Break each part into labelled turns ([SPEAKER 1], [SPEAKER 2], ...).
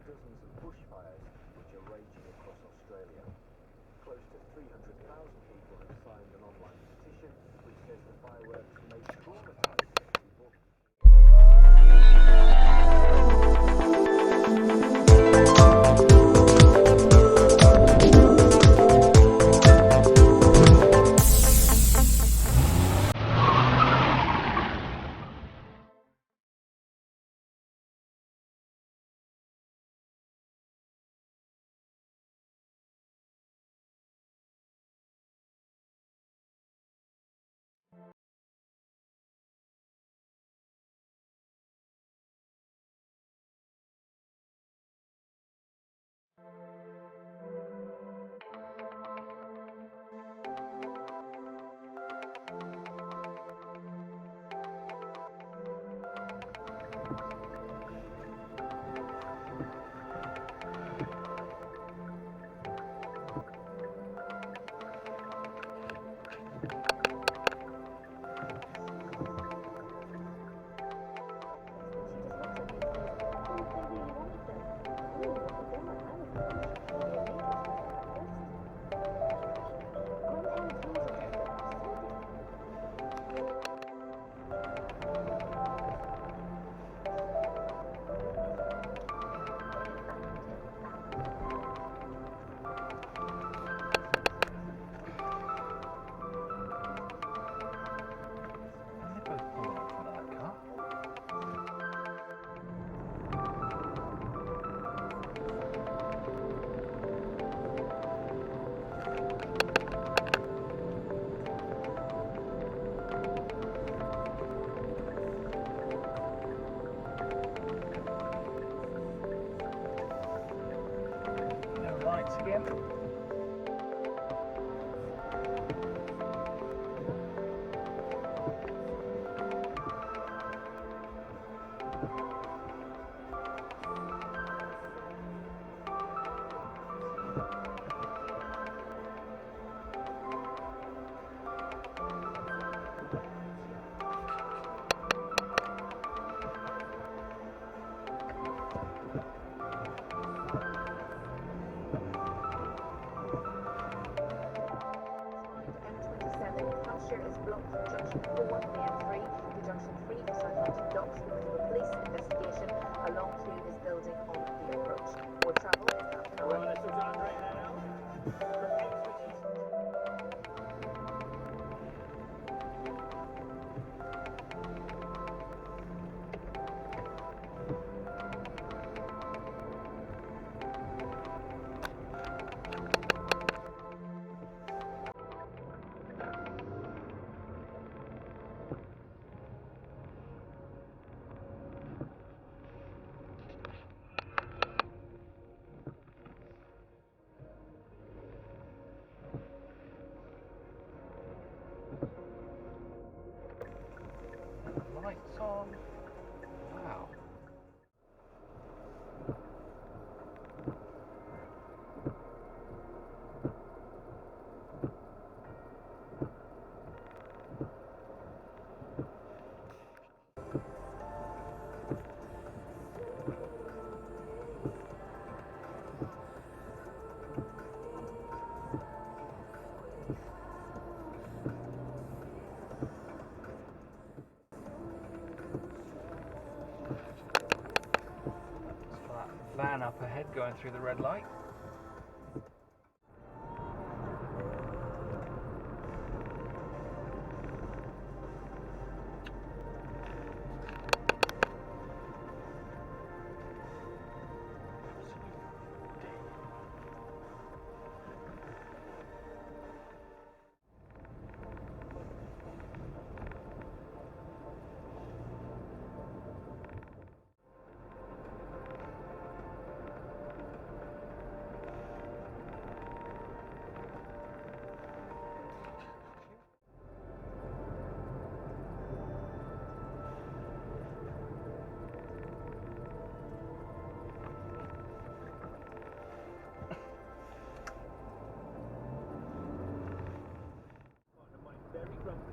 [SPEAKER 1] dozens of bushfires which are raging across Australia. Close to 300,000 people have signed an online petition which says the fireworks may traumatise people.
[SPEAKER 2] Again.
[SPEAKER 3] Is blocked from junction 4 for the M3 to junction 3 for Southampton Docks because of a police investigation along through this building on the approach. More travel is half an hour.
[SPEAKER 2] Lights on. Wow. Van up ahead going through the red light.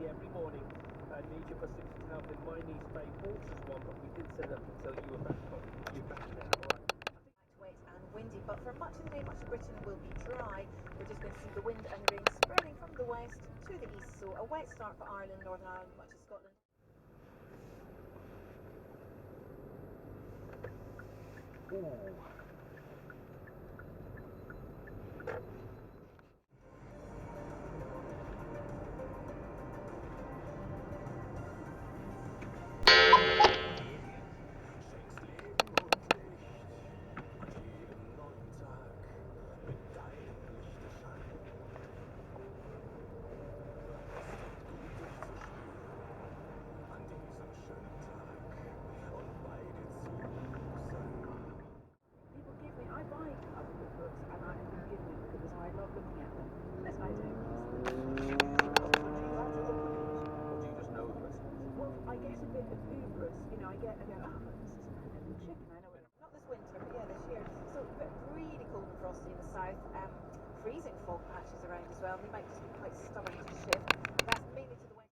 [SPEAKER 1] Every morning, I need your assistance to help in my niece Bay Porter's one, but we did set up until you were back now. All right.
[SPEAKER 3] today. Much of Britain will be dry. We're just going to see the wind and rain spreading from the west to the east. So a wet start for Ireland, Northern Ireland, much of Scotland.
[SPEAKER 2] Ooh.
[SPEAKER 3] Freezing fog patches around as well. They might just be quite stubborn to shift. That's mainly to the west.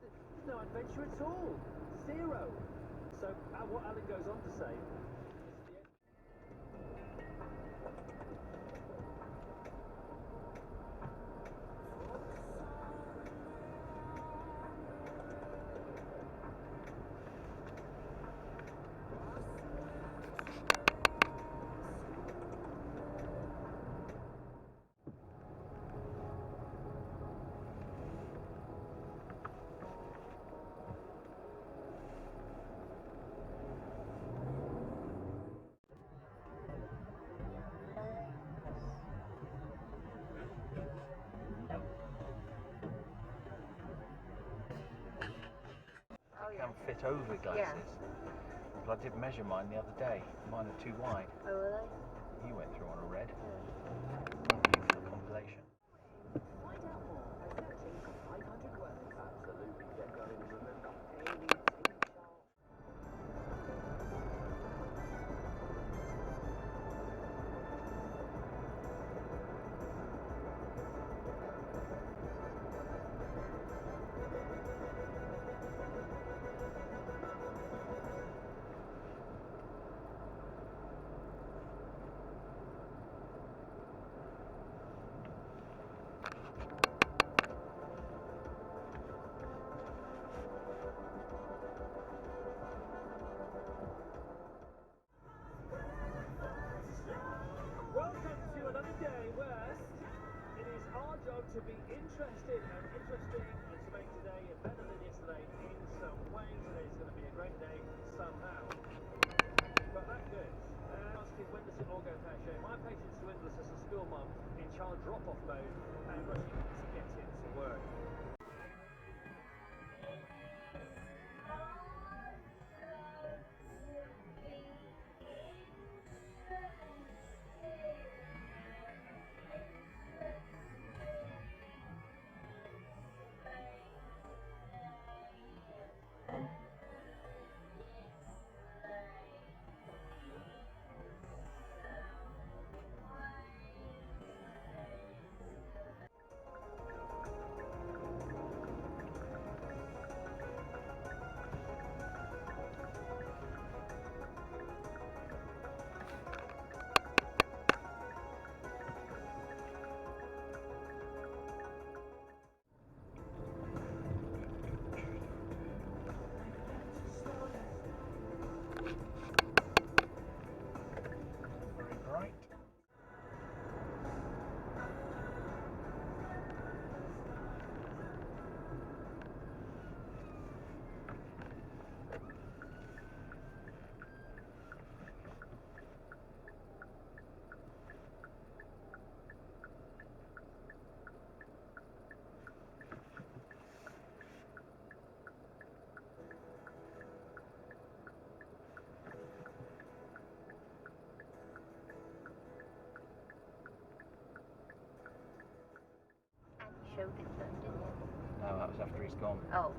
[SPEAKER 1] There's no adventure at all. Zero. So what Alan goes on to say.
[SPEAKER 2] Can fit over glasses. Well, I did measure mine the other day. Mine are too wide.
[SPEAKER 3] Oh, really?
[SPEAKER 2] You went through on a red.
[SPEAKER 3] Yeah.
[SPEAKER 2] Thank you for the compilation.
[SPEAKER 3] Find out more by searching for 500 words.
[SPEAKER 1] Absolutely. Get going and remember. To be interested and interesting and to make today better than yesterday in some way. Today's going to be a great day somehow. But that's good. Ask is when does it all go pear-shaped? My patience dwindles as a school mum in child drop-off mode and rushing to get into work.
[SPEAKER 3] Showed it, didn't you?
[SPEAKER 2] No, that was after he's gone.
[SPEAKER 3] Oh.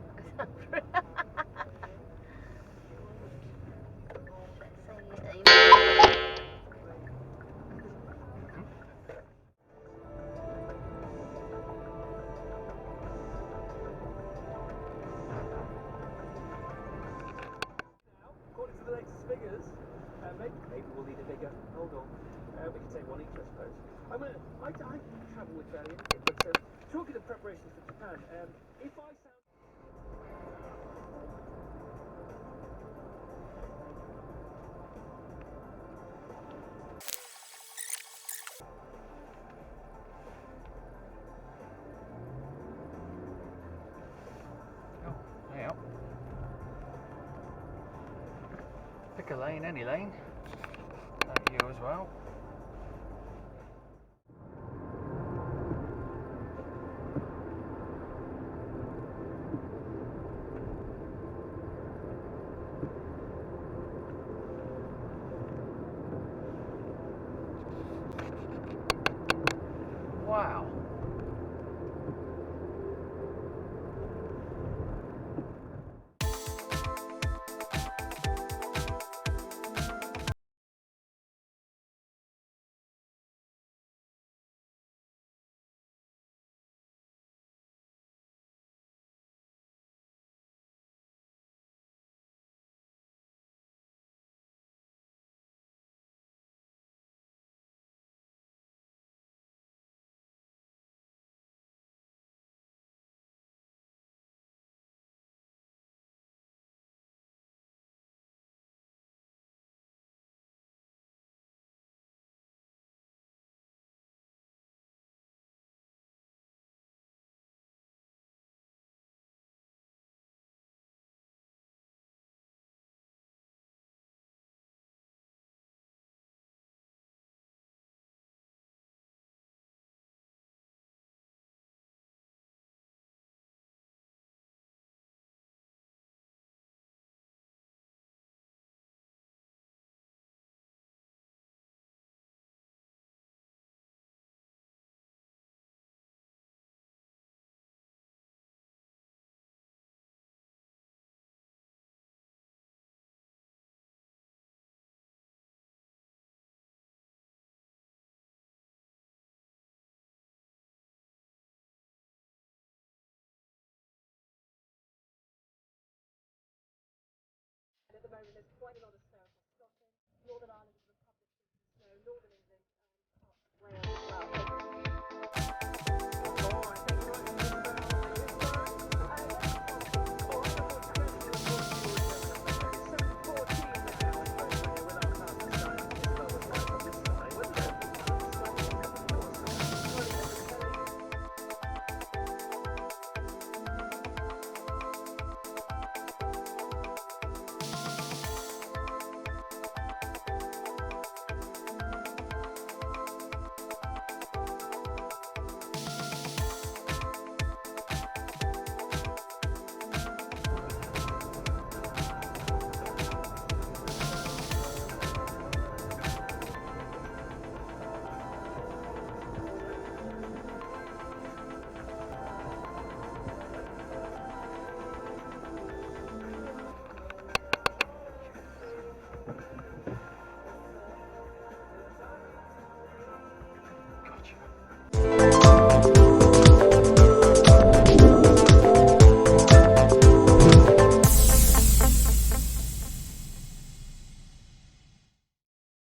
[SPEAKER 3] Let's say
[SPEAKER 1] maybe we'll need a bigger. Hold on. We can take one each, I suppose. I travel with barely anything, but talking of preparations for Japan, if I sound...
[SPEAKER 2] Oh, hang on. Pick a lane, any lane. You as well. Wow.
[SPEAKER 3] At the moment, there's quite a lot of snow across Scotland, Northern Ireland.